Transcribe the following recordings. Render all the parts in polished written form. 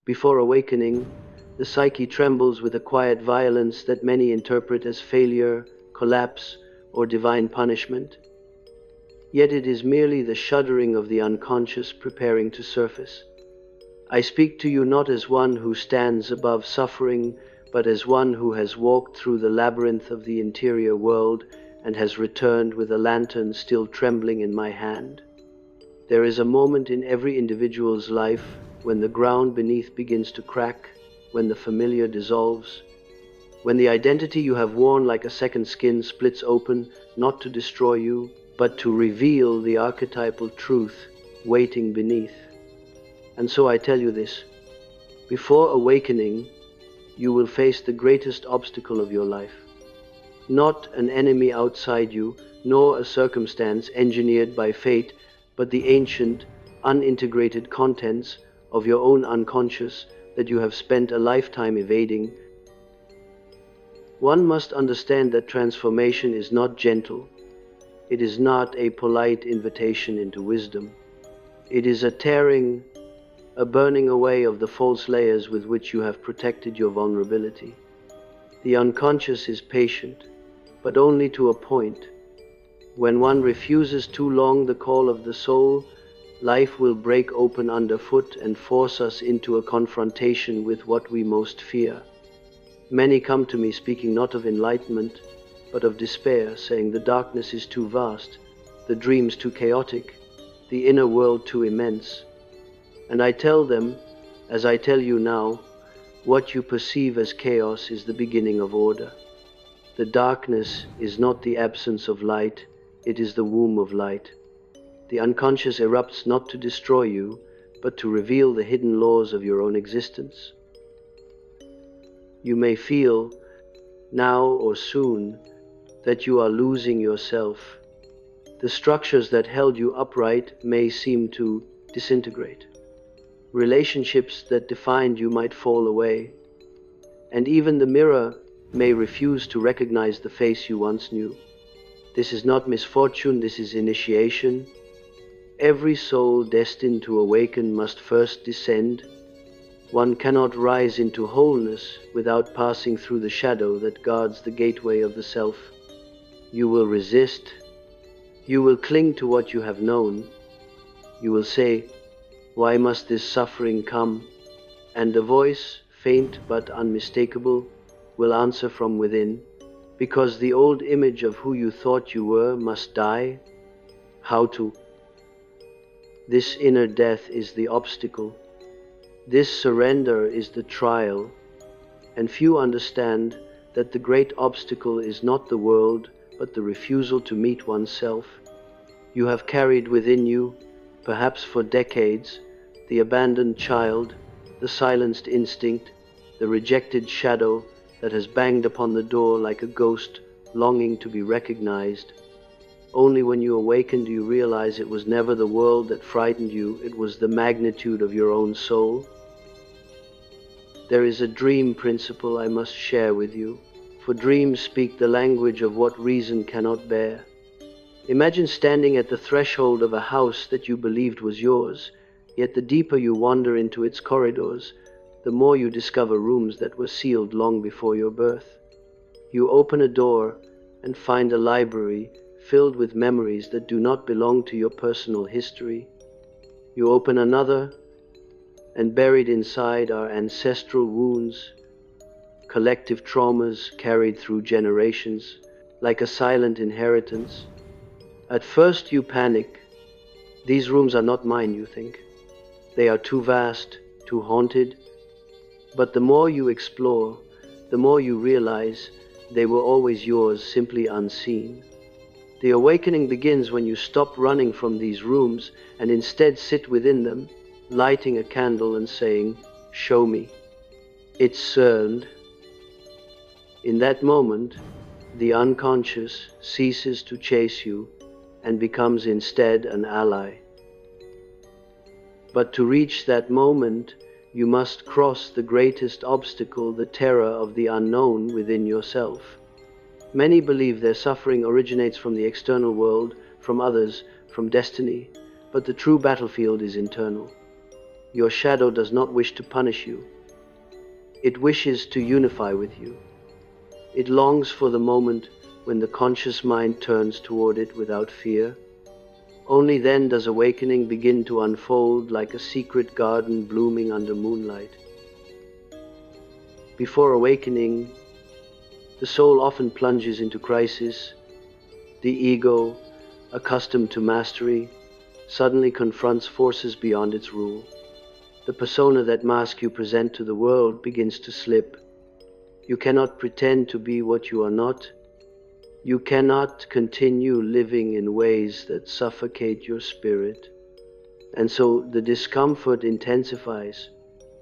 Before awakening, the psyche trembles with a quiet violence that many interpret as failure, collapse, or divine punishment. Yet it is merely the shuddering of the unconscious preparing to surface. I speak to you not as one who stands above suffering, but as one who has walked through the labyrinth of the interior world and has returned with a lantern still trembling in my hand. There is a moment in every individual's life when the ground beneath begins to crack, when the familiar dissolves, when the identity you have worn like a second skin splits open, not to destroy you, but to reveal the archetypal truth waiting beneath. And so I tell you this: before awakening, you will face the greatest obstacle of your life. Not an enemy outside you, nor a circumstance engineered by fate, but the ancient, unintegrated contents of your own unconscious that you have spent a lifetime evading. One must understand that transformation is not gentle. It is not a polite invitation into wisdom. It is a tearing, a burning away of the false layers with which you have protected your vulnerability. The unconscious is patient, but only to a point. When one refuses too long the call of the soul, life will break open underfoot and force us into a confrontation with what we most fear. Many come to me speaking not of enlightenment, but of despair, saying the darkness is too vast, the dreams too chaotic, the inner world too immense. And I tell them, as I tell you now, what you perceive as chaos is the beginning of order. The darkness is not the absence of light, it is the womb of light. The unconscious erupts not to destroy you, but to reveal the hidden laws of your own existence. You may feel, now or soon, that you are losing yourself. The structures that held you upright may seem to disintegrate. Relationships that defined you might fall away, and even the mirror may refuse to recognize the face you once knew. This is not misfortune, this is initiation. Every soul destined to awaken must first descend. One cannot rise into wholeness without passing through the shadow that guards the gateway of the self. You will resist. You will cling to what you have known. You will say, "Why must this suffering come?" And a voice, faint but unmistakable, will answer from within, "Because the old image of who you thought you were must die." How to? This inner death is the obstacle. This surrender is the trial. And few understand that the great obstacle is not the world, but the refusal to meet oneself. You have carried within you, perhaps for decades, the abandoned child, the silenced instinct, the rejected shadow that has banged upon the door like a ghost longing to be recognized. Only when you awaken do you realize it was never the world that frightened you, it was the magnitude of your own soul. There is a dream principle I must share with you, for dreams speak the language of what reason cannot bear. Imagine standing at the threshold of a house that you believed was yours, yet the deeper you wander into its corridors, the more you discover rooms that were sealed long before your birth. You open a door and find a library filled with memories that do not belong to your personal history. You open another, and buried inside are ancestral wounds, collective traumas carried through generations, like a silent inheritance. At first you panic. These rooms are not mine, you think. They are too vast, too haunted. But the more you explore, the more you realize they were always yours, simply unseen. The awakening begins when you stop running from these rooms and instead sit within them, lighting a candle and saying, "Show me." It's CERNed. In that moment, the unconscious ceases to chase you and becomes instead an ally. But to reach that moment, you must cross the greatest obstacle, the terror of the unknown within yourself. Many believe their suffering originates from the external world, from others, from destiny, but the true battlefield is internal. Your shadow does not wish to punish you. It wishes to unify with you. It longs for the moment when the conscious mind turns toward it without fear. Only then does awakening begin to unfold like a secret garden blooming under moonlight. Before awakening, the soul often plunges into crisis. The ego, accustomed to mastery, suddenly confronts forces beyond its rule. The persona that mask you present to the world begins to slip. You cannot pretend to be what you are not. You cannot continue living in ways that suffocate your spirit. And so the discomfort intensifies,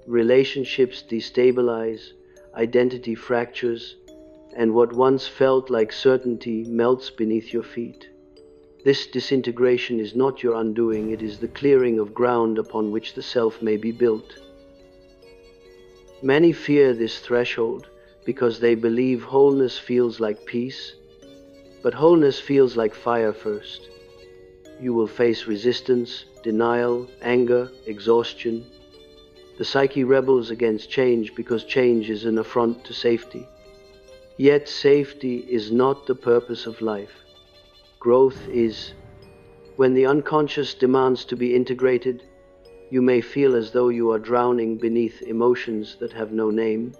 relationships destabilize, identity fractures, and what once felt like certainty melts beneath your feet. This disintegration is not your undoing, it is the clearing of ground upon which the self may be built. Many fear this threshold because they believe wholeness feels like peace, but wholeness feels like fire first. You will face resistance, denial, anger, exhaustion. The psyche rebels against change because change is an affront to safety. Yet safety is not the purpose of life. Growth is. When the unconscious demands to be integrated, you may feel as though you are drowning beneath emotions that have no name,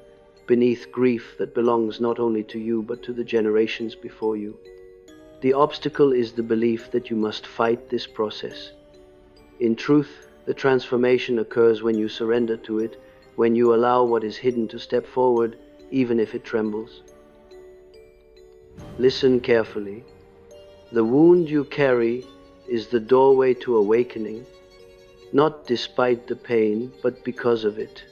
beneath grief that belongs not only to you but to the generations before you. The obstacle is the belief that you must fight this process. In truth, the transformation occurs when you surrender to it, when you allow what is hidden to step forward, even if it trembles. Listen carefully. The wound you carry is the doorway to awakening, not despite the pain, but because of it.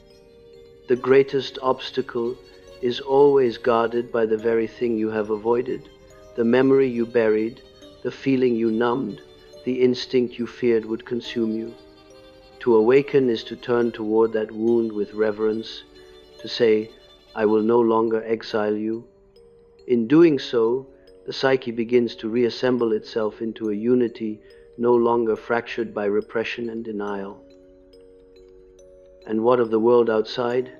The greatest obstacle is always guarded by the very thing you have avoided, the memory you buried, the feeling you numbed, the instinct you feared would consume you. To awaken is to turn toward that wound with reverence, to say, I will no longer exile you. In doing so, the psyche begins to reassemble itself into a unity no longer fractured by repression and denial. And what of the world outside?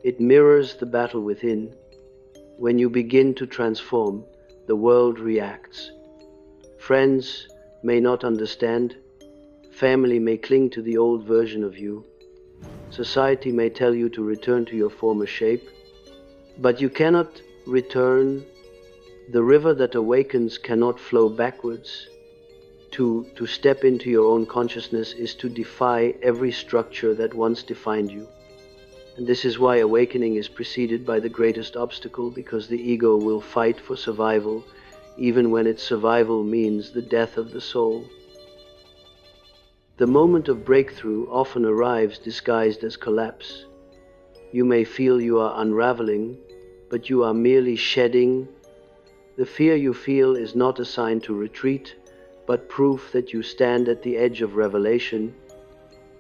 It mirrors the battle within. When you begin to transform, the world reacts. Friends may not understand. Family may cling to the old version of you. Society may tell you to return to your former shape. But you cannot return. The river that awakens cannot flow backwards. To step into your own consciousness is to defy every structure that once defined you. And this is why awakening is preceded by the greatest obstacle, because the ego will fight for survival, even when its survival means the death of the soul. The moment of breakthrough often arrives disguised as collapse. You may feel you are unraveling, but you are merely shedding. The fear you feel is not a sign to retreat, but proof that you stand at the edge of revelation.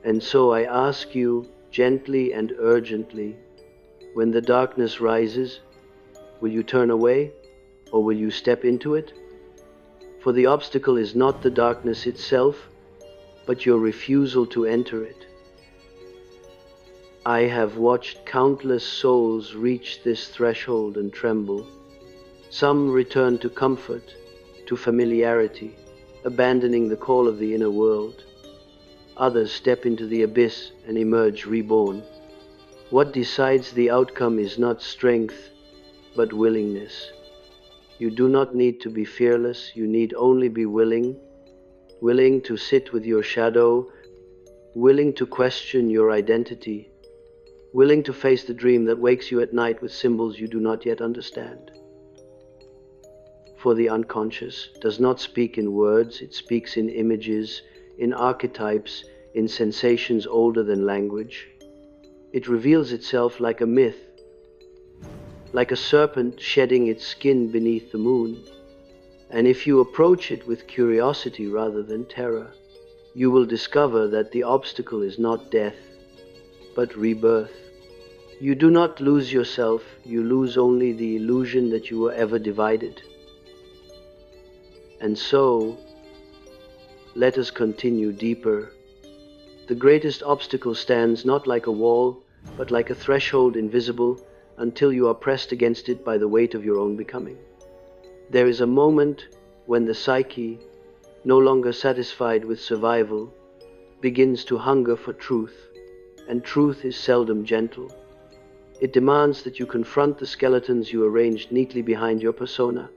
And so I ask you, gently and urgently, when the darkness rises, will you turn away, or will you step into it? For the obstacle is not the darkness itself, but your refusal to enter it. I have watched countless souls reach this threshold and tremble. Some return to comfort, to familiarity, abandoning the call of the inner world. Others step into the abyss and emerge reborn. What decides the outcome is not strength, but willingness. You do not need to be fearless, you need only be willing to sit with your shadow, willing to question your identity, willing to face the dream that wakes you at night with symbols you do not yet understand. For the unconscious does not speak in words, it speaks in images, in archetypes, in sensations older than language. It reveals itself like a myth, like a serpent shedding its skin beneath the moon. And if you approach it with curiosity rather than terror, you will discover that the obstacle is not death, but rebirth. You do not lose yourself, you lose only the illusion that you were ever divided. And so, let us continue deeper, The greatest obstacle stands not like a wall, but like a threshold invisible until you are pressed against it by the weight of your own becoming. There is a moment when the psyche, no longer satisfied with survival, begins to hunger for truth, and truth is seldom gentle. It demands that you confront the skeletons you arranged neatly behind your persona,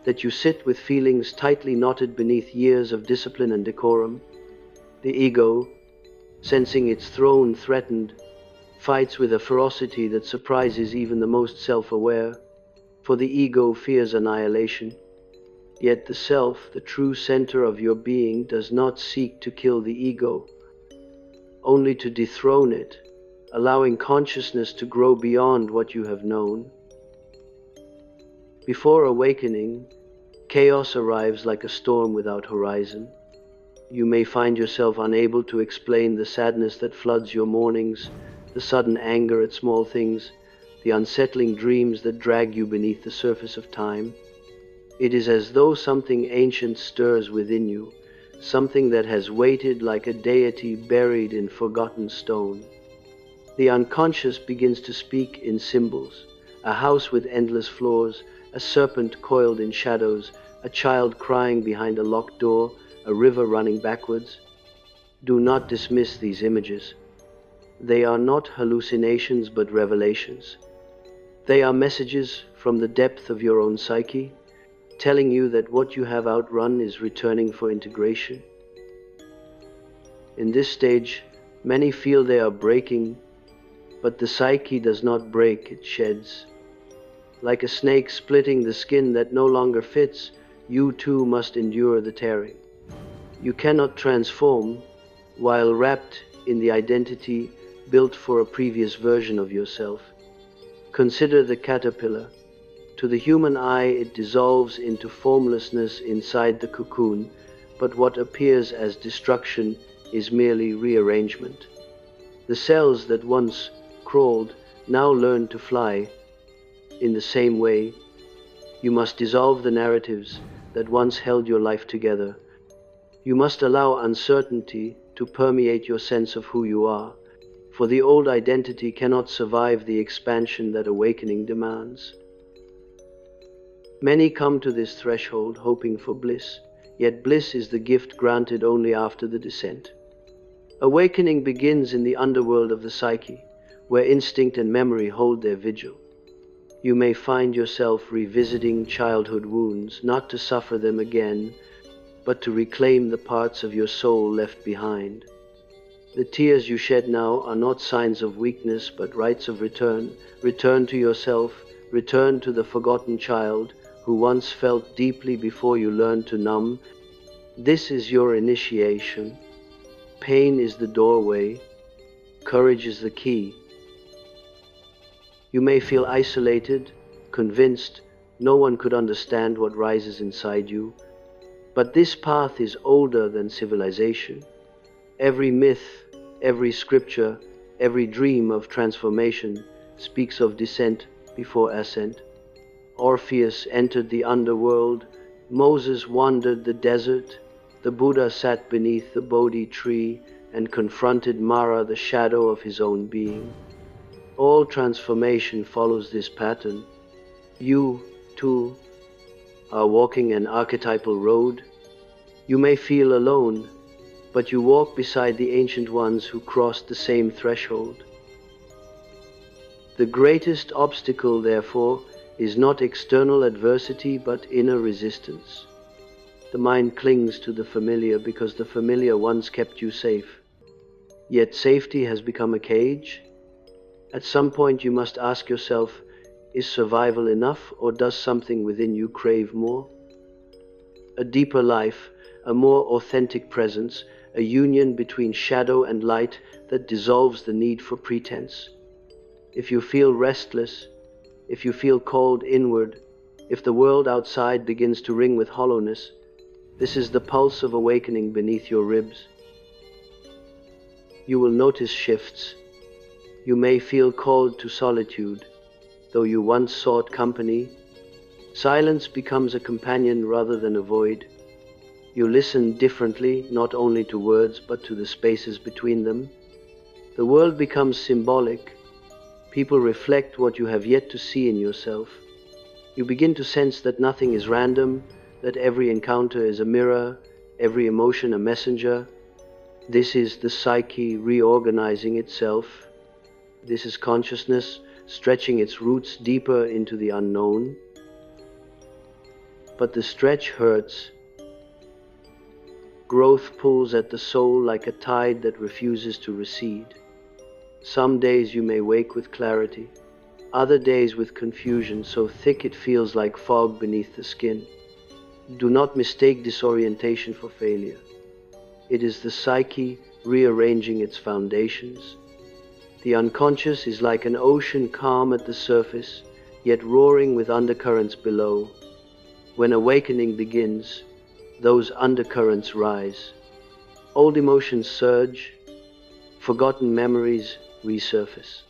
that you sit with feelings tightly knotted beneath years of discipline and decorum. The ego, sensing its throne threatened, fights with a ferocity that surprises even the most self-aware, for the ego fears annihilation. Yet the self, the true center of your being, does not seek to kill the ego, only to dethrone it, allowing consciousness to grow beyond what you have known. Before awakening, chaos arrives like a storm without horizon. You may find yourself unable to explain the sadness that floods your mornings, the sudden anger at small things, the unsettling dreams that drag you beneath the surface of time. It is as though something ancient stirs within you, something that has waited like a deity buried in forgotten stone. The unconscious begins to speak in symbols: a house with endless floors, a serpent coiled in shadows, a child crying behind a locked door, a river running backwards. Do not dismiss these images. They are not hallucinations but revelations. They are messages from the depth of your own psyche, telling you that what you have outrun is returning for integration. In this stage, many feel they are breaking, but the psyche does not break, it sheds. Like a snake splitting the skin that no longer fits, you too must endure the tearing. You cannot transform while wrapped in the identity built for a previous version of yourself. Consider the caterpillar. To the human eye, it dissolves into formlessness inside the cocoon, but what appears as destruction is merely rearrangement. The cells that once crawled now learn to fly. In the same way, you must dissolve the narratives that once held your life together. You must allow uncertainty to permeate your sense of who you are, for the old identity cannot survive the expansion that awakening demands. Many come to this threshold hoping for bliss, yet bliss is the gift granted only after the descent. Awakening begins in the underworld of the psyche, where instinct and memory hold their vigil. You may find yourself revisiting childhood wounds, not to suffer them again, but to reclaim the parts of your soul left behind. The tears you shed now are not signs of weakness, but rites of return. Return to yourself, return to the forgotten child who once felt deeply before you learned to numb. This is your initiation. Pain is the doorway. Courage is the key. You may feel isolated, convinced no one could understand what rises inside you, but this path is older than civilization. Every myth, every scripture, every dream of transformation speaks of descent before ascent. Orpheus entered the underworld, Moses wandered the desert, the Buddha sat beneath the Bodhi tree and confronted Mara, the shadow of his own being. All transformation follows this pattern. You, too, are walking an archetypal road. You may feel alone, but you walk beside the ancient ones who crossed the same threshold. The greatest obstacle, therefore, is not external adversity but inner resistance. The mind clings to the familiar because the familiar once kept you safe. Yet safety has become a cage. At some point you must ask yourself, is survival enough, or does something within you crave more? A deeper life, a more authentic presence, a union between shadow and light that dissolves the need for pretense. If you feel restless, if you feel called inward, if the world outside begins to ring with hollowness, this is the pulse of awakening beneath your ribs. You will notice shifts. You may feel called to solitude, though you once sought company. Silence becomes a companion rather than a void. You listen differently, not only to words, but to the spaces between them. The world becomes symbolic. People reflect what you have yet to see in yourself. You begin to sense that nothing is random, that every encounter is a mirror, every emotion a messenger. This is the psyche reorganizing itself. This is consciousness stretching its roots deeper into the unknown. But the stretch hurts. Growth pulls at the soul like a tide that refuses to recede. Some days you may wake with clarity, other days with confusion so thick it feels like fog beneath the skin. Do not mistake disorientation for failure. It is the psyche rearranging its foundations. The unconscious is like an ocean calm at the surface, yet roaring with undercurrents below. When awakening begins, those undercurrents rise. Old emotions surge, forgotten memories resurface.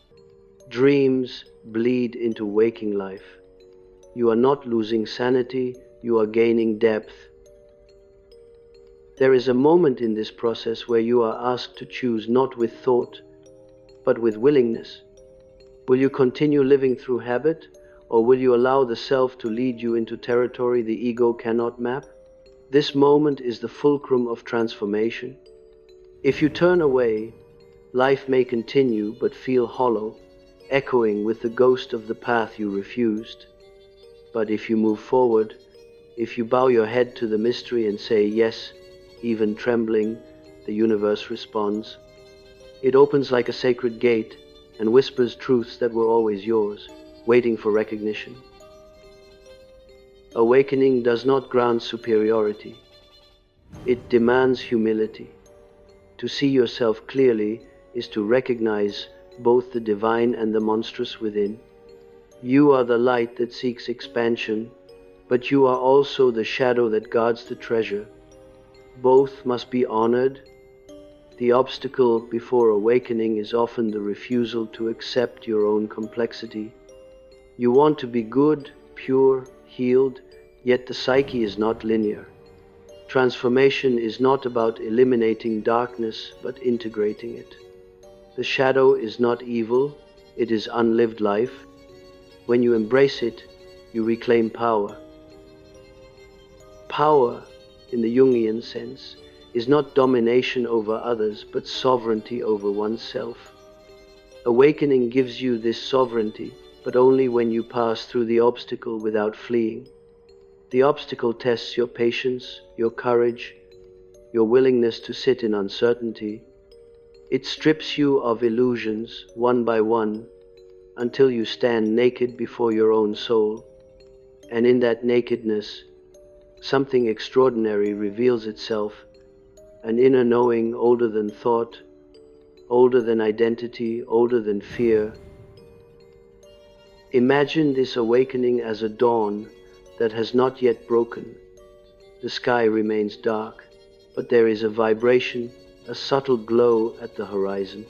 Dreams bleed into waking life. You are not losing sanity, you are gaining depth. There is a moment in this process where you are asked to choose not with thought, but with willingness. Will you continue living through habit, or will you allow the self to lead you into territory the ego cannot map? This moment is the fulcrum of transformation. If you turn away, life may continue but feel hollow, echoing with the ghost of the path you refused. But if you move forward, if you bow your head to the mystery and say yes, even trembling, the universe responds. It opens like a sacred gate and whispers truths that were always yours, waiting for recognition. Awakening does not grant superiority. It demands humility. To see yourself clearly is to recognize both the divine and the monstrous within. You are the light that seeks expansion, but you are also the shadow that guards the treasure. Both must be honored. The obstacle before awakening is often the refusal to accept your own complexity. You want to be good, pure, healed, yet the psyche is not linear. Transformation is not about eliminating darkness, but integrating it. The shadow is not evil, it is unlived life. When you embrace it, you reclaim power. Power, in the Jungian sense, is not domination over others, but sovereignty over oneself. Awakening gives you this sovereignty, but only when you pass through the obstacle without fleeing. The obstacle tests your patience, your courage, your willingness to sit in uncertainty. It strips you of illusions, one by one, until you stand naked before your own soul. And in that nakedness, something extraordinary reveals itself, an inner knowing older than thought, older than identity, older than fear. Imagine this awakening as a dawn that has not yet broken. The sky remains dark, but there is a vibration, a subtle glow at the horizon.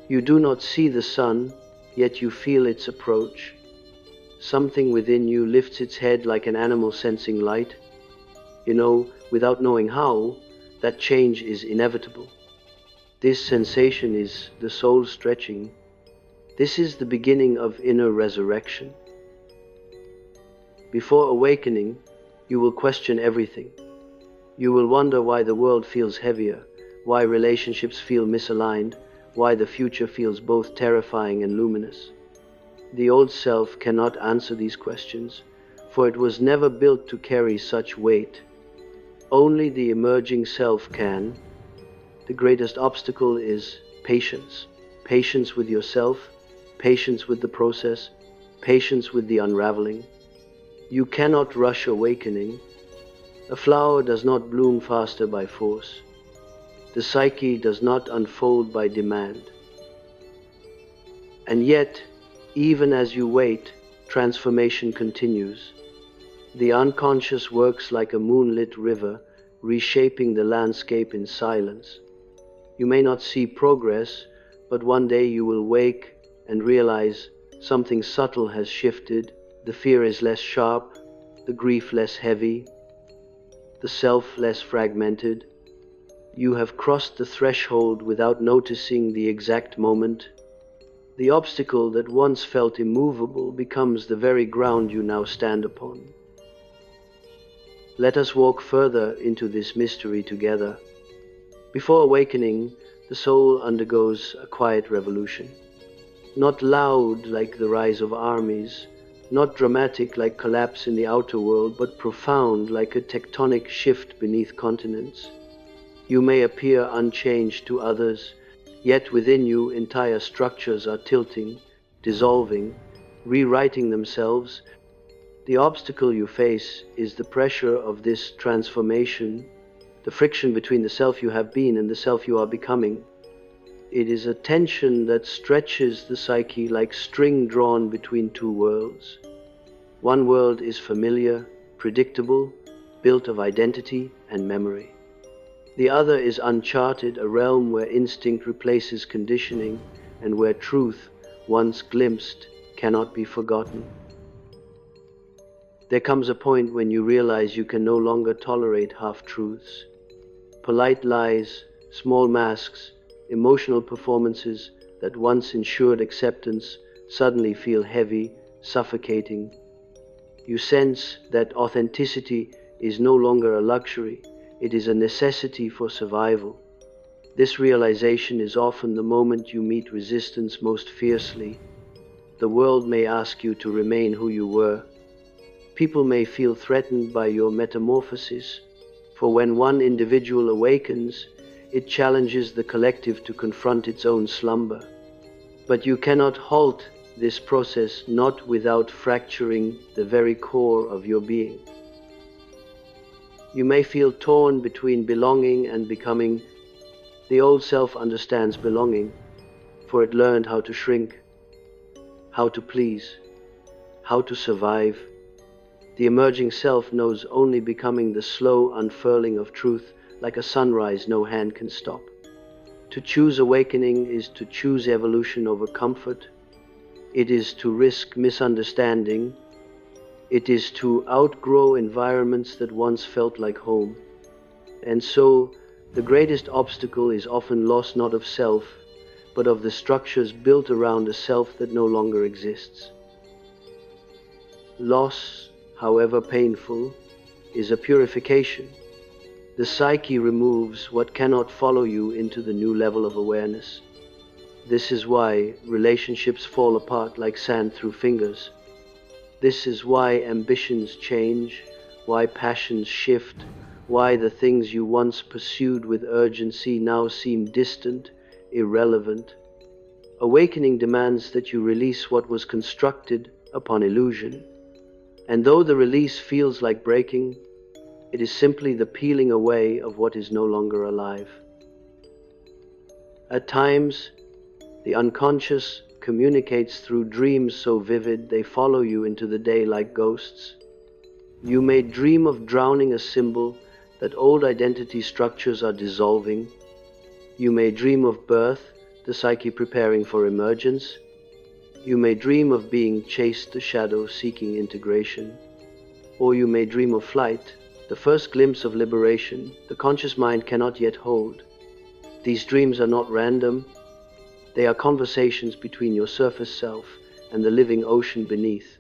You do not see the sun, yet you feel its approach. Something within you lifts its head like an animal sensing light. You know, without knowing how, that change is inevitable. This sensation is the soul stretching. This is the beginning of inner resurrection. Before awakening, you will question everything. You will wonder why the world feels heavier, why relationships feel misaligned, why the future feels both terrifying and luminous. The old self cannot answer these questions, for it was never built to carry such weight. Only the emerging self can. The greatest obstacle is patience. Patience with yourself, patience with the process, patience with the unraveling. You cannot rush awakening. A flower does not bloom faster by force. The psyche does not unfold by demand. And yet, even as you wait, transformation continues. The unconscious works like a moonlit river, reshaping the landscape in silence. You may not see progress, but one day you will wake and realize something subtle has shifted. The fear is less sharp, the grief less heavy. the self less fragmented. You have crossed the threshold without noticing the exact moment. The obstacle that once felt immovable becomes the very ground you now stand upon. Let us walk further into this mystery together. Before awakening, the soul undergoes a quiet revolution. Not loud like the rise of armies, not dramatic like collapse in the outer world, but profound like a tectonic shift beneath continents. You may appear unchanged to others, yet within you entire structures are tilting, dissolving, rewriting themselves. The obstacle you face is the pressure of this transformation, the friction between the self you have been and the self you are becoming. It is a tension that stretches the psyche like string drawn between two worlds. One world is familiar, predictable, built of identity and memory. The other is uncharted, a realm where instinct replaces conditioning and where truth, once glimpsed, cannot be forgotten. There comes a point when you realize you can no longer tolerate half-truths. Polite lies, small masks, emotional performances that once ensured acceptance suddenly feel heavy, suffocating. You sense that authenticity is no longer a luxury, it is a necessity for survival. This realization is often the moment you meet resistance most fiercely. The world may ask you to remain who you were. People may feel threatened by your metamorphosis, for when one individual awakens, it challenges the collective to confront its own slumber. But you cannot halt this process not without fracturing the very core of your being. You may feel torn between belonging and becoming. The old self understands belonging, for it learned how to shrink, how to please, how to survive. The emerging self knows only becoming, the slow unfurling of truth, like a sunrise no hand can stop. To choose awakening is to choose evolution over comfort. It is to risk misunderstanding. It is to outgrow environments that once felt like home. And so, the greatest obstacle is often loss not of self, but of the structures built around a self that no longer exists. Loss, however painful, is a purification. The psyche removes what cannot follow you into the new level of awareness. This is why relationships fall apart like sand through fingers. This is why ambitions change, why passions shift, why the things you once pursued with urgency now seem distant, irrelevant. Awakening demands that you release what was constructed upon illusion. And though the release feels like breaking, it is simply the peeling away of what is no longer alive. At times, the unconscious communicates through dreams so vivid they follow you into the day like ghosts. You may dream of drowning a symbol, that old identity structures are dissolving. You may dream of birth, the psyche preparing for emergence. You may dream of being chased, the shadow seeking integration. Or you may dream of flight, the first glimpse of liberation the conscious mind cannot yet hold. These dreams are not random. They are conversations between your surface self and the living ocean beneath.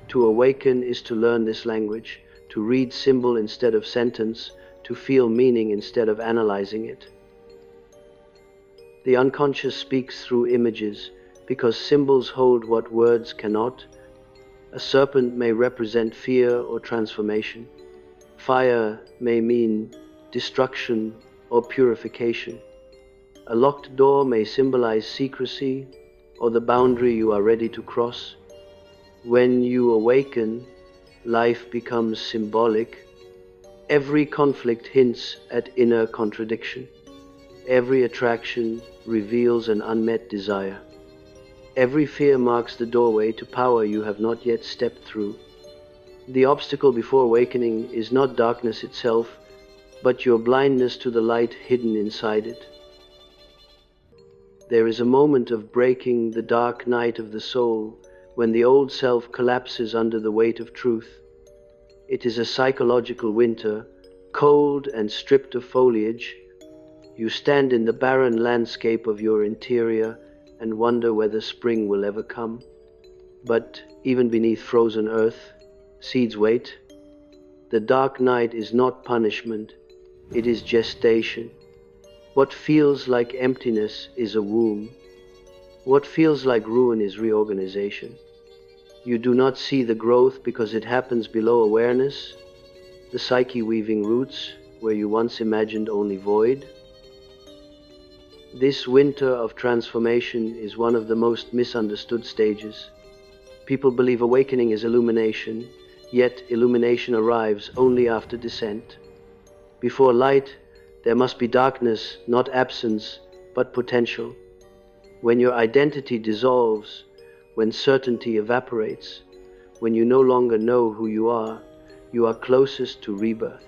To awaken is to learn this language, to read symbol instead of sentence, to feel meaning instead of analyzing it. The unconscious speaks through images, because symbols hold what words cannot. A serpent may represent fear or transformation. Fire may mean destruction or purification. A locked door may symbolize secrecy or the boundary you are ready to cross. When you awaken, life becomes symbolic. Every conflict hints at inner contradiction. Every attraction reveals an unmet desire. Every fear marks the doorway to power you have not yet stepped through. The obstacle before awakening is not darkness itself, but your blindness to the light hidden inside it. There is a moment of breaking the dark night of the soul, when the old self collapses under the weight of truth. It is a psychological winter, cold and stripped of foliage, you stand in the barren landscape of your interior and wonder whether spring will ever come. But even beneath frozen earth, seeds wait. The dark night is not punishment, it is gestation. What feels like emptiness is a womb. What feels like ruin is reorganization. You do not see the growth because it happens below awareness, the psyche weaving roots where you once imagined only void. This winter of transformation is one of the most misunderstood stages. People believe awakening is illumination, yet illumination arrives only after descent. Before light, there must be darkness, not absence, but potential. When your identity dissolves, when certainty evaporates, when you no longer know who you are closest to rebirth.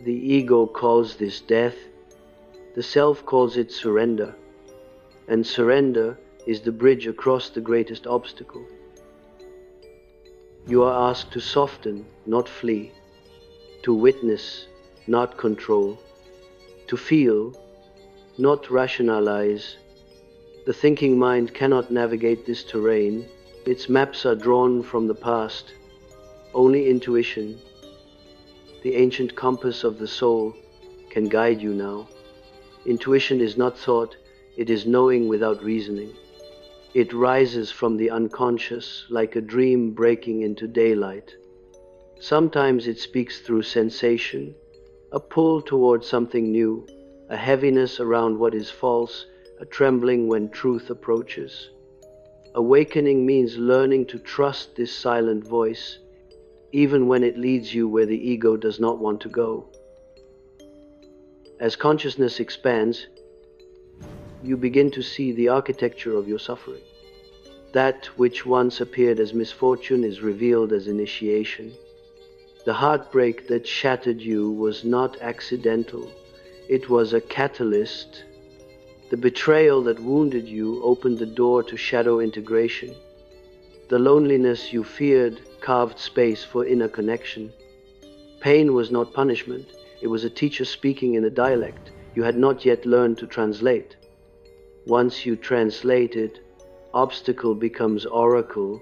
The ego calls this death, the self calls it surrender, and surrender is the bridge across the greatest obstacle. You are asked to soften, not flee, to witness, not control, to feel, not rationalize. The thinking mind cannot navigate this terrain. Its maps are drawn from the past. Only intuition, the ancient compass of the soul, can guide you now. Intuition is not thought, it is knowing without reasoning. It rises from the unconscious like a dream breaking into daylight. Sometimes it speaks through sensation, a pull towards something new, a heaviness around what is false, a trembling when truth approaches. Awakening means learning to trust this silent voice, even when it leads you where the ego does not want to go. As consciousness expands, you begin to see the architecture of your suffering. That which once appeared as misfortune is revealed as initiation. The heartbreak that shattered you was not accidental, it was a catalyst. The betrayal that wounded you opened the door to shadow integration. The loneliness you feared carved space for inner connection. Pain was not punishment, it was a teacher speaking in a dialect you had not yet learned to translate. Once you translate it, obstacle becomes oracle.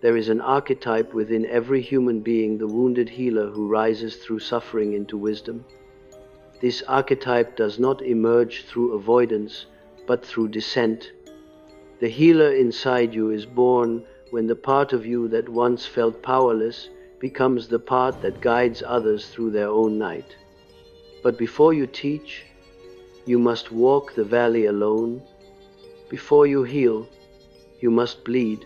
There is an archetype within every human being, the wounded healer who rises through suffering into wisdom. This archetype does not emerge through avoidance, but through descent. The healer inside you is born when the part of you that once felt powerless becomes the part that guides others through their own night. But before you teach, you must walk the valley alone. Before you heal, you must bleed.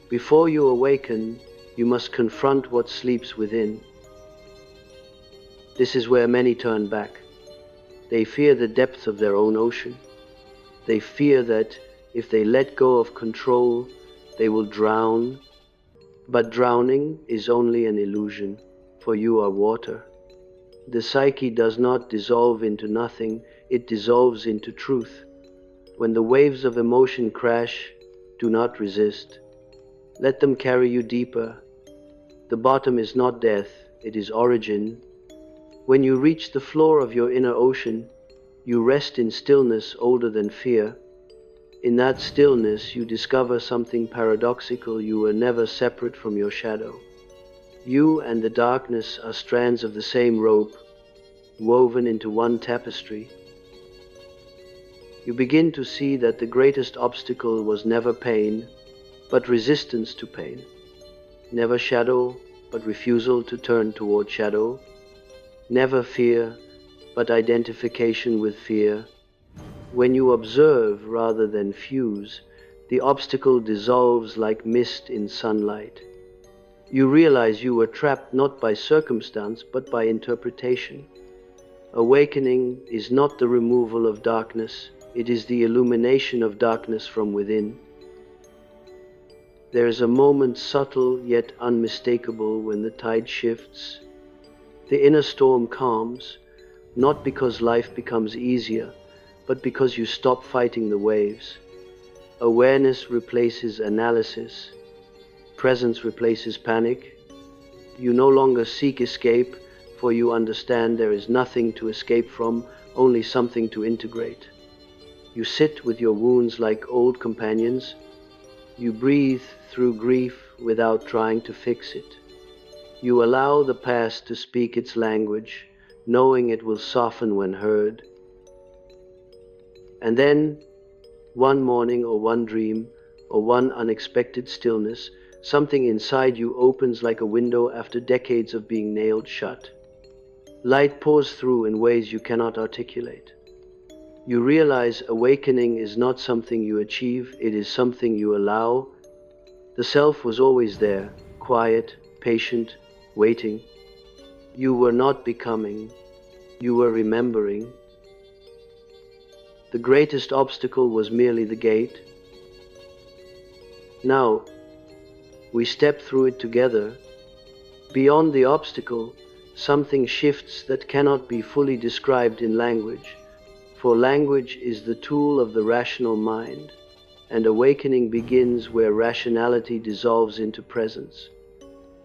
Before you awaken, you must confront what sleeps within. This is where many turn back. They fear the depth of their own ocean. They fear that if they let go of control, they will drown. But drowning is only an illusion, for you are water. The psyche does not dissolve into nothing, it dissolves into truth. When the waves of emotion crash, do not resist. Let them carry you deeper. The bottom is not death, it is origin. When you reach the floor of your inner ocean, you rest in stillness older than fear. In that stillness, you discover something paradoxical: you were never separate from your shadow. You and the darkness are strands of the same rope, woven into one tapestry. You begin to see that the greatest obstacle was never pain, but resistance to pain. Never shadow, but refusal to turn toward shadow. Never fear, but identification with fear. When you observe rather than fuse, the obstacle dissolves like mist in sunlight. You realize you were trapped not by circumstance, but by interpretation. Awakening is not the removal of darkness, it is the illumination of darkness from within. There is a moment subtle yet unmistakable when the tide shifts. The inner storm calms, not because life becomes easier, but because you stop fighting the waves. Awareness replaces analysis. Presence replaces panic. You no longer seek escape, for you understand there is nothing to escape from, only something to integrate. You sit with your wounds like old companions. You breathe through grief without trying to fix it. You allow the past to speak its language, knowing it will soften when heard. And then, one morning or one dream, or one unexpected stillness, something inside you opens like a window after decades of being nailed shut. Light pours through in ways you cannot articulate. You realize awakening is not something you achieve, it is something you allow. The self was always there, quiet, patient, waiting. You were not becoming, you were remembering. The greatest obstacle was merely the gate. Now, we step through it together. Beyond the obstacle, something shifts that cannot be fully described in language, for language is the tool of the rational mind, and awakening begins where rationality dissolves into presence.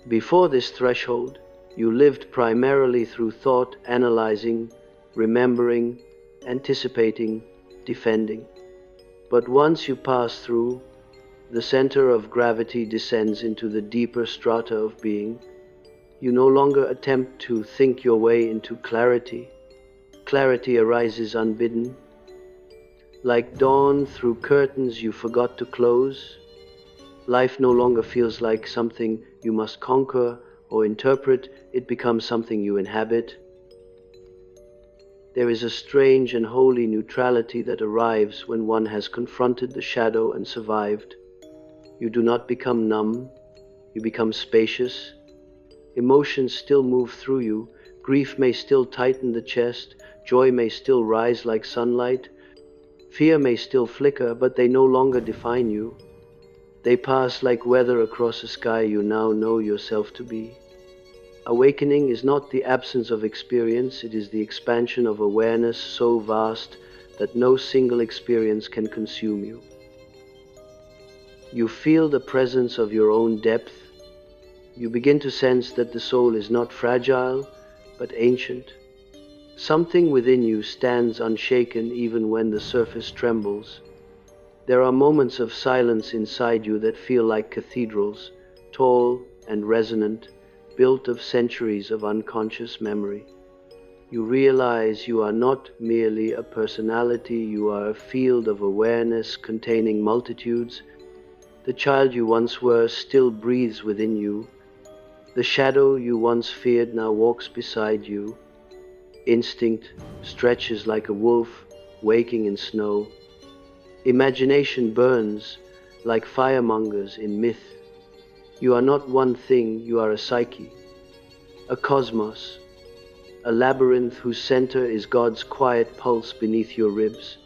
Before this threshold, you lived primarily through thought, analyzing, remembering, anticipating, defending. But once you pass through, the center of gravity descends into the deeper strata of being. You no longer attempt to think your way into clarity. Clarity arises unbidden. Like dawn through curtains you forgot to close, life no longer feels like something you must conquer or interpret, it becomes something you inhabit. There is a strange and holy neutrality that arrives when one has confronted the shadow and survived. You do not become numb, you become spacious. Emotions still move through you, grief may still tighten the chest, joy may still rise like sunlight, fear may still flicker, but they no longer define you. They pass like weather across a sky you now know yourself to be. Awakening is not the absence of experience, it is the expansion of awareness so vast that no single experience can consume you. You feel the presence of your own depth. You begin to sense that the soul is not fragile, but ancient. Something within you stands unshaken even when the surface trembles. There are moments of silence inside you that feel like cathedrals, tall and resonant, built of centuries of unconscious memory. You realize you are not merely a personality, you are a field of awareness containing multitudes. The child you once were still breathes within you. The shadow you once feared now walks beside you. Instinct stretches like a wolf waking in snow. Imagination burns like firemongers in myth. You are not one thing, you are a psyche, a cosmos, a labyrinth whose center is God's quiet pulse beneath your ribs.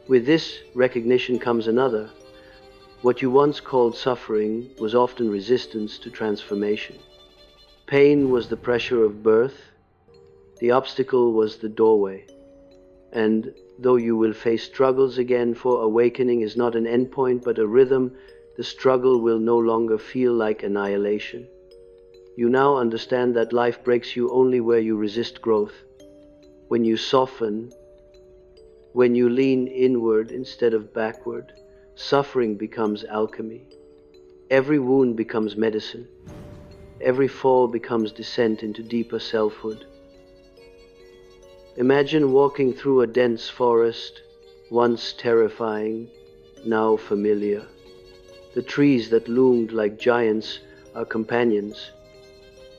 With this recognition comes another. What you once called suffering was often resistance to transformation. Pain was the pressure of birth. The obstacle was the doorway. And though you will face struggles again, for awakening is not an endpoint but a rhythm, the struggle will no longer feel like annihilation. You now understand that life breaks you only where you resist growth. When you soften, when you lean inward instead of backward, suffering becomes alchemy. Every wound becomes medicine. Every fall becomes descent into deeper selfhood. Imagine walking through a dense forest, once terrifying, now familiar. The trees that loomed like giants are companions.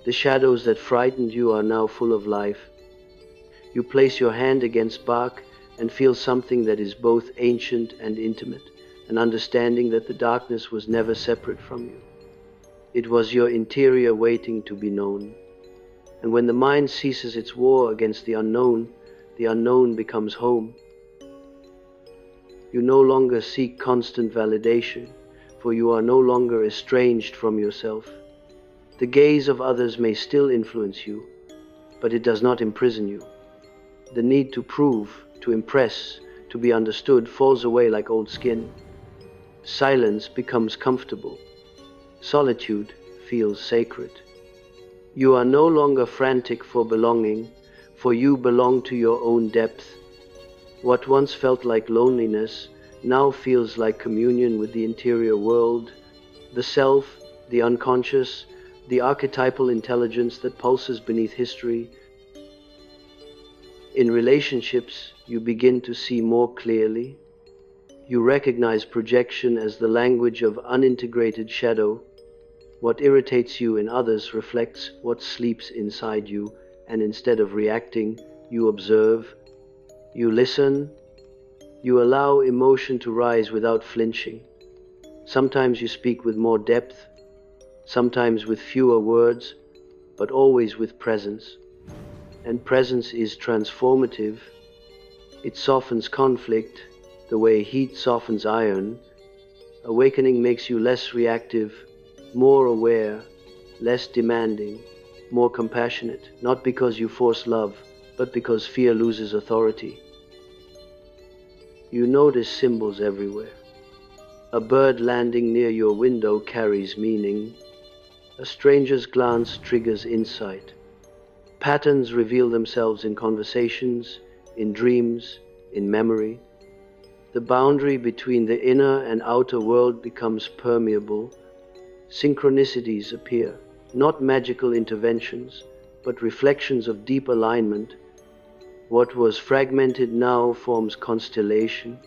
The shadows that frightened you are now full of life. You place your hand against bark and feel something that is both ancient and intimate, an understanding that the darkness was never separate from you. It was your interior waiting to be known. And when the mind ceases its war against the unknown becomes home. You no longer seek constant validation, for you are no longer estranged from yourself. The gaze of others may still influence you, but it does not imprison you. The need to prove, to impress, to be understood falls away like old skin. Silence becomes comfortable. Solitude feels sacred. You are no longer frantic for belonging, for you belong to your own depth. What once felt like loneliness now feels like communion with the interior world, the self, the unconscious, the archetypal intelligence that pulses beneath history. In relationships, you begin to see more clearly. You recognize projection as the language of unintegrated shadow. What irritates you in others reflects what sleeps inside you, and instead of reacting, you observe, you listen, you allow emotion to rise without flinching. Sometimes you speak with more depth, sometimes with fewer words, but always with presence. And presence is transformative. It softens conflict the way heat softens iron. Awakening makes you less reactive, more aware, less demanding, more compassionate, not because you force love, but because fear loses authority. You notice symbols everywhere. A bird landing near your window carries meaning. A stranger's glance triggers insight. Patterns reveal themselves in conversations, in dreams, in memory. The boundary between the inner and outer world becomes permeable. Synchronicities appear, not magical interventions, but reflections of deep alignment. What was fragmented now forms constellation.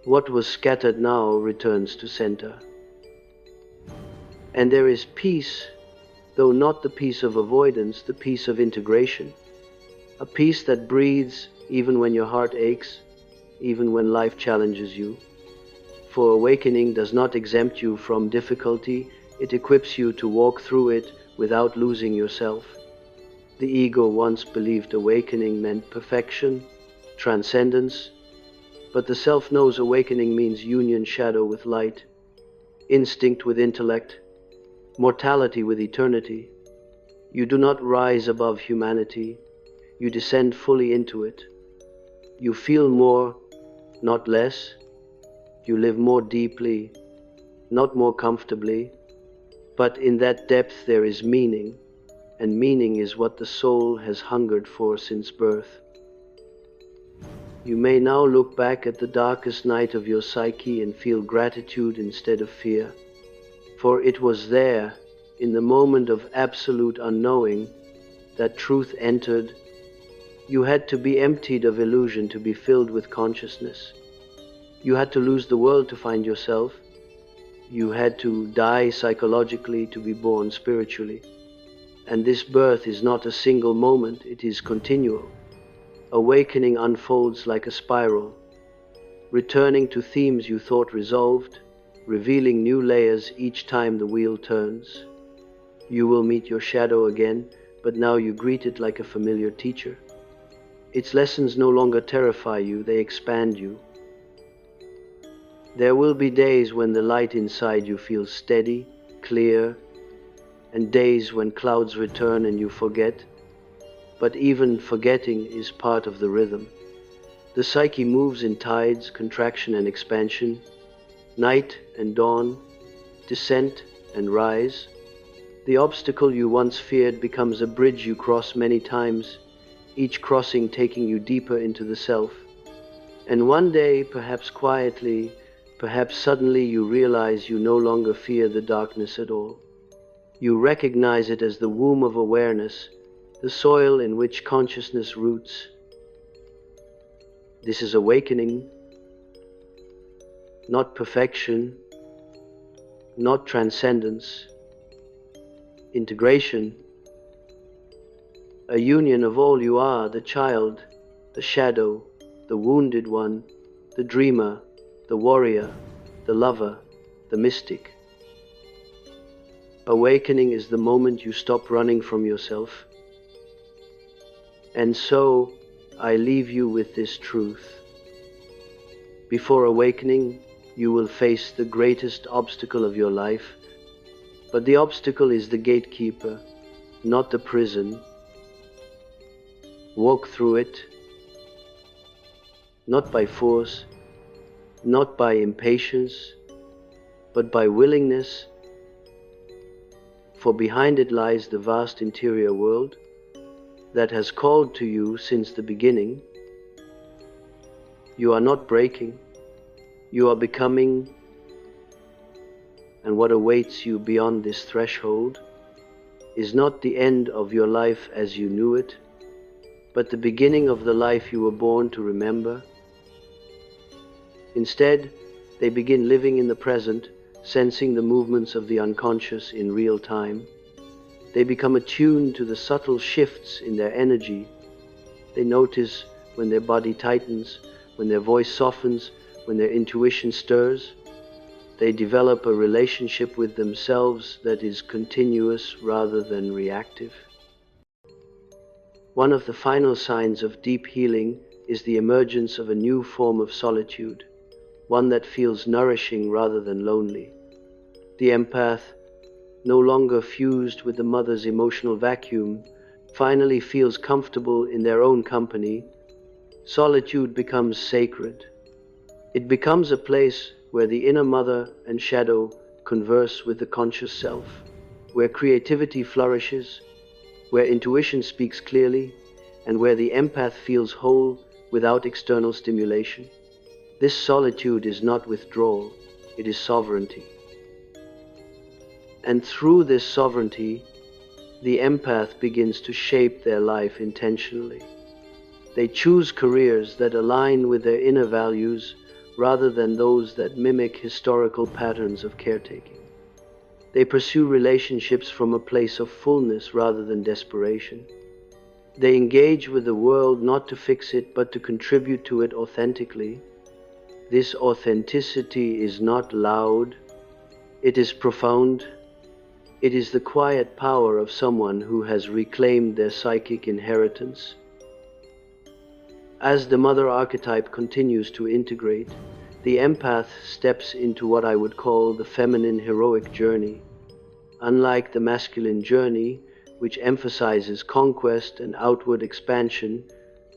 What was scattered now returns to center. And there is peace, though not the peace of avoidance, the peace of integration. A peace that breathes even when your heart aches, even when life challenges you. For awakening does not exempt you from difficulty, it equips you to walk through it without losing yourself. The ego once believed awakening meant perfection, transcendence, but the self knows awakening means union shadow with light, instinct with intellect, mortality with eternity. You do not rise above humanity, you descend fully into it. You feel more, not less. You live more deeply, not more comfortably. But in that depth there is meaning, and meaning is what the soul has hungered for since birth. You may now look back at the darkest night of your psyche and feel gratitude instead of fear. For it was there, in the moment of absolute unknowing, that truth entered. You had to be emptied of illusion to be filled with consciousness. You had to lose the world to find yourself. You had to die psychologically to be born spiritually. And this birth is not a single moment, it is continual. Awakening unfolds like a spiral, returning to themes you thought resolved, revealing new layers each time the wheel turns. You will meet your shadow again, but now you greet it like a familiar teacher. Its lessons no longer terrify you, they expand you. There will be days when the light inside you feels steady, clear, and days when clouds return and you forget. But even forgetting is part of the rhythm. The psyche moves in tides, contraction and expansion, night and dawn, descent and rise. The obstacle you once feared becomes a bridge you cross many times, each crossing taking you deeper into the self. And one day, perhaps quietly, perhaps suddenly, you realize you no longer fear the darkness at all. You recognize it as the womb of awareness, the soil in which consciousness roots. This is awakening, not perfection, not transcendence, integration, a union of all you are, the child, the shadow, the wounded one, the dreamer, the warrior, the lover, the mystic. Awakening is the moment you stop running from yourself. And so, I leave you with this truth. Before awakening, you will face the greatest obstacle of your life, but the obstacle is the gatekeeper, not the prison. Walk through it, not by force, not by impatience, but by willingness. for behind it lies the vast interior world that has called to you since the beginning. You are not breaking, you are becoming, and what awaits you beyond this threshold is not the end of your life as you knew it, but the beginning of the life you were born to remember. Instead, they begin living in the present, sensing the movements of the unconscious in real time. They become attuned to the subtle shifts in their energy. They notice when their body tightens, when their voice softens, when their intuition stirs. They develop a relationship with themselves that is continuous rather than reactive. One of the final signs of deep healing is the emergence of a new form of solitude, one that feels nourishing rather than lonely. The empath, no longer fused with the mother's emotional vacuum, finally feels comfortable in their own company. Solitude becomes sacred. It becomes a place where the inner mother and shadow converse with the conscious self, where creativity flourishes, where intuition speaks clearly, and where the empath feels whole without external stimulation. This solitude is not withdrawal, it is sovereignty. And through this sovereignty, the empath begins to shape their life intentionally. They choose careers that align with their inner values rather than those that mimic historical patterns of caretaking. They pursue relationships from a place of fullness rather than desperation. They engage with the world not to fix it, but to contribute to it authentically. This authenticity is not loud, it is profound. It is the quiet power of someone who has reclaimed their psychic inheritance. As the mother archetype continues to integrate, the empath steps into what I would call the feminine heroic journey. Unlike the masculine journey, which emphasizes conquest and outward expansion,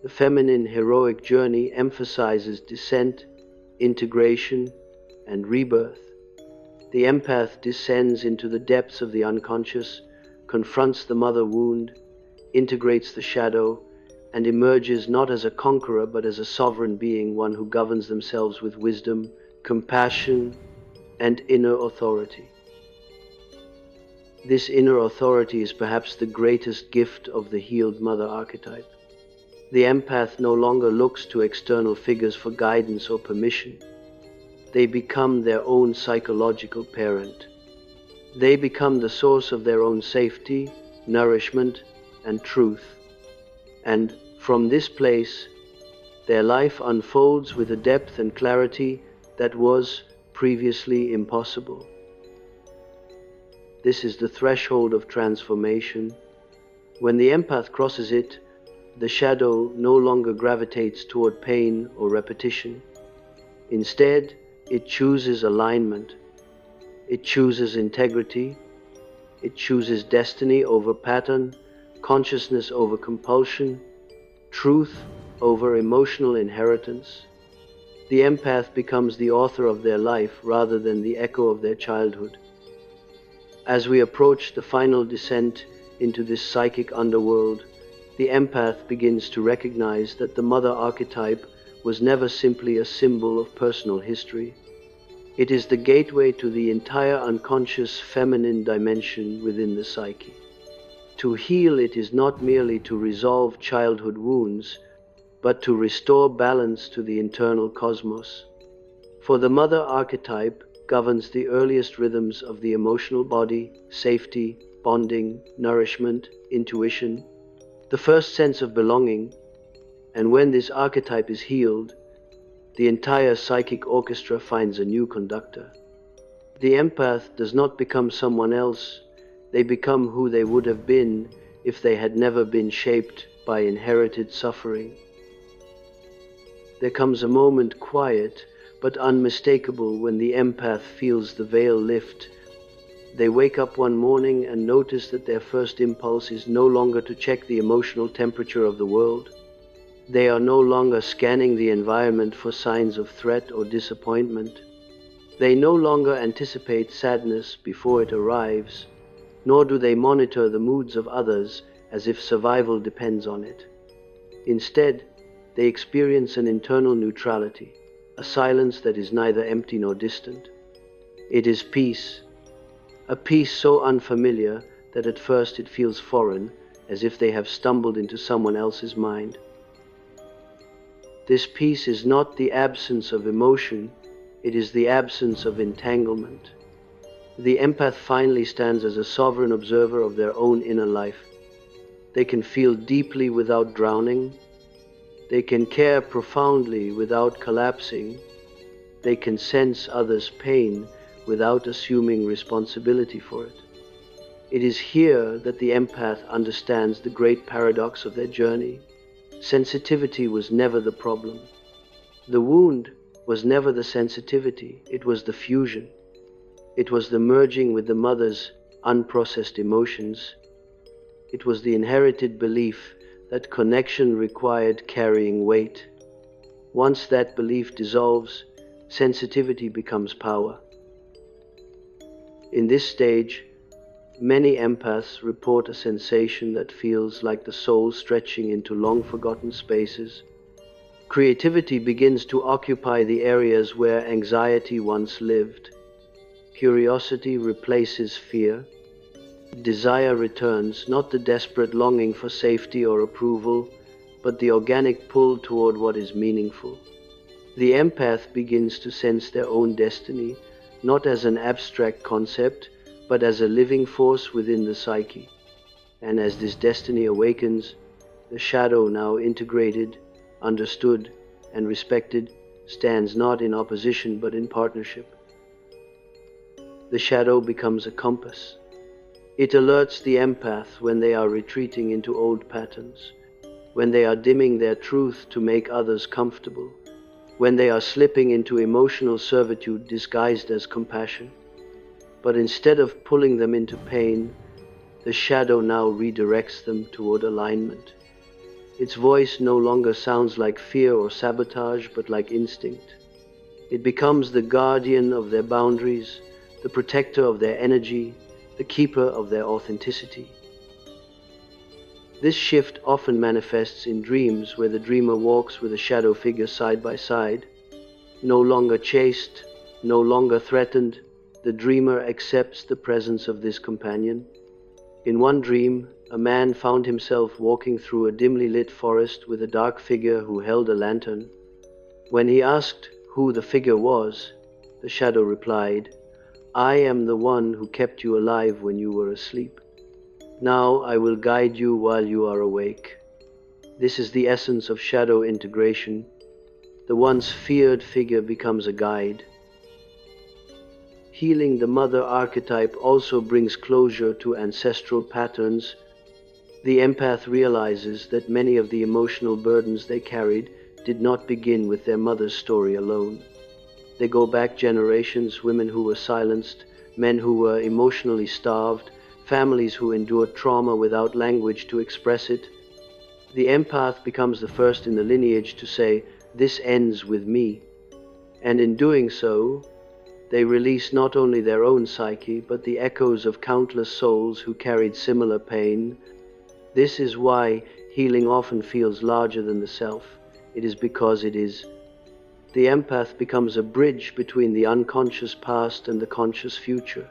the feminine heroic journey emphasizes descent, integration, and rebirth. The empath descends into the depths of the unconscious, confronts the mother wound, integrates the shadow, and emerges not as a conqueror but as a sovereign being, one who governs themselves with wisdom, compassion, and inner authority. This inner authority is perhaps the greatest gift of the healed mother archetype. The empath no longer looks to external figures for guidance or permission. They become their own psychological parent. They become the source of their own safety, nourishment, and truth. And from this place, their life unfolds with a depth and clarity that was previously impossible. This is the threshold of transformation. When the empath crosses it, the shadow no longer gravitates toward pain or repetition. Instead, it chooses alignment. It chooses integrity. It chooses destiny over pattern, consciousness over compulsion, truth over emotional inheritance. The empath becomes the author of their life rather than the echo of their childhood. As we approach the final descent into this psychic underworld, the empath begins to recognize that the mother archetype was never simply a symbol of personal history. It is the gateway to the entire unconscious feminine dimension within the psyche. To heal it is not merely to resolve childhood wounds, but to restore balance to the internal cosmos. For the mother archetype governs the earliest rhythms of the emotional body, safety, bonding, nourishment, intuition, the first sense of belonging, and when this archetype is healed, the entire psychic orchestra finds a new conductor. The empath does not become someone else, they become who they would have been if they had never been shaped by inherited suffering. There comes a moment quiet but unmistakable when the empath feels the veil lift. They wake up one morning and notice that their first impulse is no longer to check the emotional temperature of the world. They are no longer scanning the environment for signs of threat or disappointment. They no longer anticipate sadness before it arrives. nor do they monitor the moods of others as if survival depends on it. Instead, they experience an internal neutrality, a silence that is neither empty nor distant. It is peace, a peace so unfamiliar that at first it feels foreign, as if they have stumbled into someone else's mind. This peace is not the absence of emotion, it is the absence of entanglement. The empath finally stands as a sovereign observer of their own inner life. They can feel deeply without drowning. They can care profoundly without collapsing. They can sense others' pain without assuming responsibility for it. It is here that the empath understands the great paradox of their journey. Sensitivity was never the problem. The wound was never the sensitivity, it was the fusion. It was the merging with the mother's unprocessed emotions. It was the inherited belief that connection required carrying weight. Once that belief dissolves, sensitivity becomes power. In this stage, many empaths report a sensation that feels like the soul stretching into long-forgotten spaces. Creativity begins to occupy the areas where anxiety once lived. Curiosity replaces fear. Desire returns, not the desperate longing for safety or approval, but the organic pull toward what is meaningful. The empath begins to sense their own destiny, not as an abstract concept, but as a living force within the psyche. And as this destiny awakens, the shadow, now integrated, understood, and respected, stands not in opposition but in partnership. The shadow becomes a compass. It alerts the empath when they are retreating into old patterns, when they are dimming their truth to make others comfortable, when they are slipping into emotional servitude disguised as compassion. But instead of pulling them into pain, the shadow now redirects them toward alignment. Its voice no longer sounds like fear or sabotage, but like instinct. It becomes the guardian of their boundaries, the protector of their energy, the keeper of their authenticity. This shift often manifests in dreams, where the dreamer walks with a shadow figure side by side. No longer chased, no longer threatened, the dreamer accepts the presence of this companion. In one dream, a man found himself walking through a dimly lit forest with a dark figure who held a lantern. When he asked who the figure was, the shadow replied, "I am the one who kept you alive when you were asleep. Now I will guide you while you are awake." This is the essence of shadow integration. The once feared figure becomes a guide. Healing the mother archetype also brings closure to ancestral patterns. The empath realizes that many of the emotional burdens they carried did not begin with their mother's story alone. They go back generations: women who were silenced, men who were emotionally starved, families who endured trauma without language to express it. The empath becomes the first in the lineage to say, "This ends with me." And in doing so, they release not only their own psyche, but the echoes of countless souls who carried similar pain. This is why healing often feels larger than the self. It is because it is. The empath becomes a bridge between the unconscious past and the conscious future.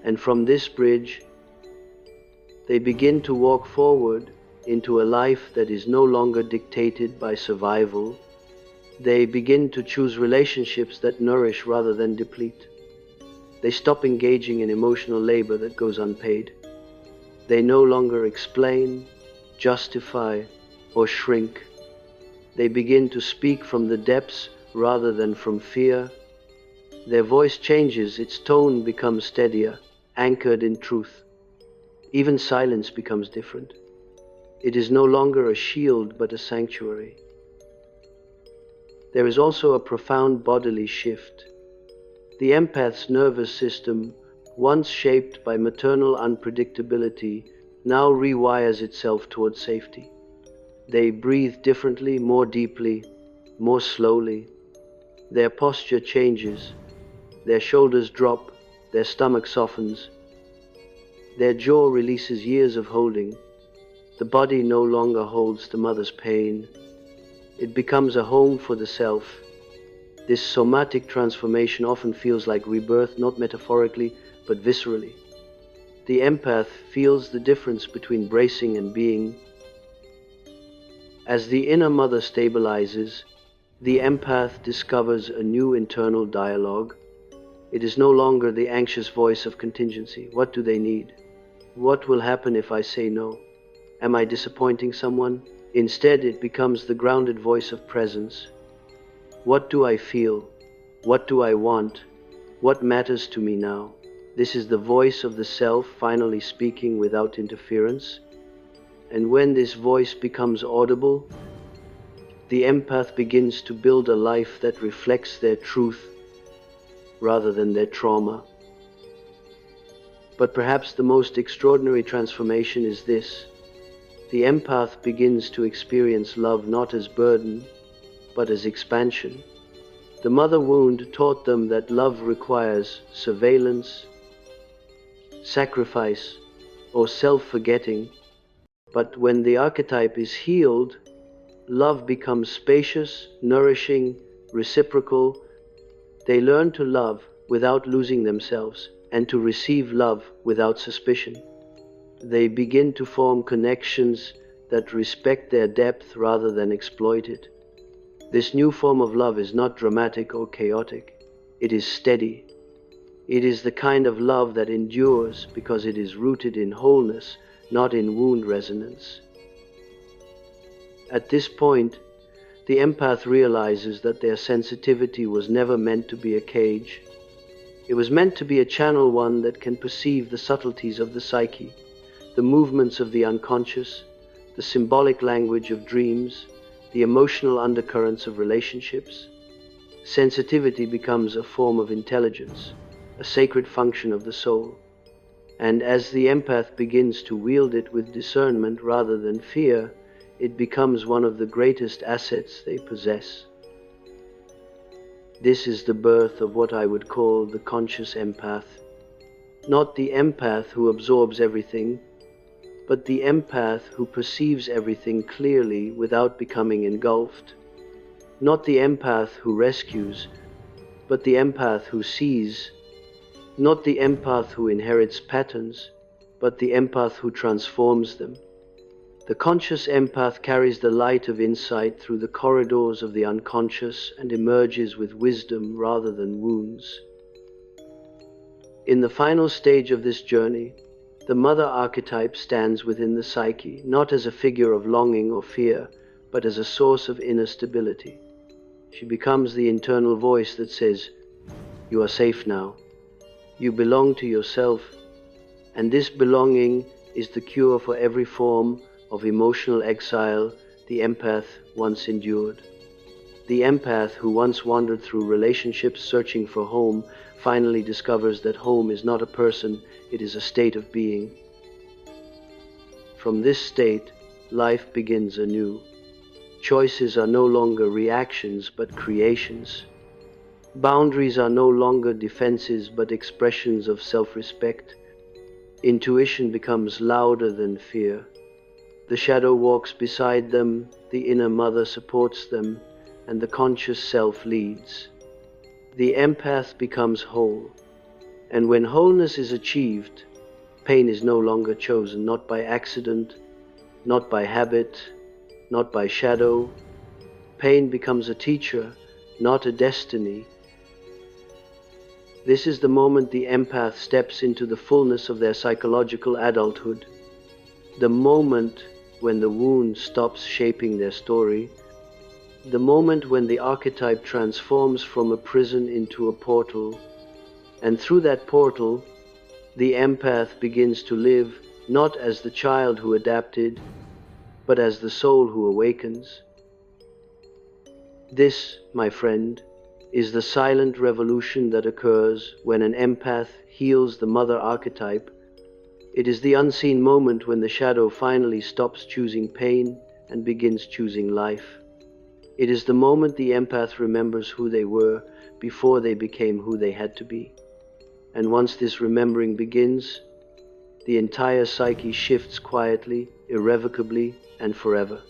And from this bridge, they begin to walk forward into a life that is no longer dictated by survival. They begin to choose relationships that nourish rather than deplete. They stop engaging in emotional labor that goes unpaid. They no longer explain, justify, or shrink. They begin to speak from the depths rather than from fear. Their voice changes, its tone becomes steadier, anchored in truth. Even silence becomes different. It is no longer a shield but a sanctuary. There is also a profound bodily shift. The empath's nervous system, once shaped by maternal unpredictability, now rewires itself towards safety. They breathe differently, more deeply, more slowly. Their posture changes. Their shoulders drop, their stomach softens, Their jaw releases years of holding. The body no longer holds the mother's pain. It becomes a home for the self. This somatic transformation often feels like rebirth, not metaphorically, but viscerally. The empath feels the difference between bracing and being. As the inner mother stabilizes, the empath discovers a new internal dialogue. It is no longer the anxious voice of contingency. What do they need? What will happen if I say no? Am I disappointing someone? Instead, it becomes the grounded voice of presence. What do I feel? What do I want? What matters to me now? This is the voice of the self finally speaking without interference. And when this voice becomes audible, the empath begins to build a life that reflects their truth rather than their trauma. But perhaps the most extraordinary transformation is this. The empath begins to experience love not as burden, but as expansion. The mother wound taught them that love requires surveillance, sacrifice, or self-forgetting. But when the archetype is healed, love becomes spacious, nourishing, reciprocal. They learn to love without losing themselves and to receive love without suspicion. They begin to form connections that respect their depth rather than exploit it. This new form of love is not dramatic or chaotic. It is steady. It is the kind of love that endures because it is rooted in wholeness, not in wound resonance. At this point, the empath realizes that their sensitivity was never meant to be a cage. It was meant to be a channel, one that can perceive the subtleties of the psyche, the movements of the unconscious, the symbolic language of dreams, the emotional undercurrents of relationships. Sensitivity becomes a form of intelligence, a sacred function of the soul. And as the empath begins to wield it with discernment rather than fear, it becomes one of the greatest assets they possess. This is the birth of what I would call the conscious empath. Not the empath who absorbs everything, but the empath who perceives everything clearly without becoming engulfed. Not the empath who rescues, but the empath who sees. Not the empath who inherits patterns, but the empath who transforms them. The conscious empath carries the light of insight through the corridors of the unconscious and emerges with wisdom rather than wounds. In the final stage of this journey, the mother archetype stands within the psyche, not as a figure of longing or fear, but as a source of inner stability. She becomes the internal voice that says, "You are safe now. You belong to yourself," and this belonging is the cure for every form of emotional exile the empath once endured. The empath who once wandered through relationships searching for home finally discovers that home is not a person, it is a state of being. From this state, life begins anew. Choices are no longer reactions but creations. Boundaries are no longer defenses but expressions of self-respect. Intuition becomes louder than fear. The shadow walks beside them, the inner mother supports them, and the conscious self leads. The empath becomes whole, and when wholeness is achieved, pain is no longer chosen, not by accident, not by habit, not by shadow. Pain becomes a teacher, not a destiny. This is the moment the empath steps into the fullness of their psychological adulthood, the moment when the wound stops shaping their story, the moment when the archetype transforms from a prison into a portal, and through that portal, the empath begins to live not as the child who adapted, but as the soul who awakens. This, my friend, is the silent revolution that occurs when an empath heals the mother archetype. It is the unseen moment when the shadow finally stops choosing pain and begins choosing life. It is the moment the empath remembers who they were before they became who they had to be. And once this remembering begins, the entire psyche shifts quietly, irrevocably, and forever.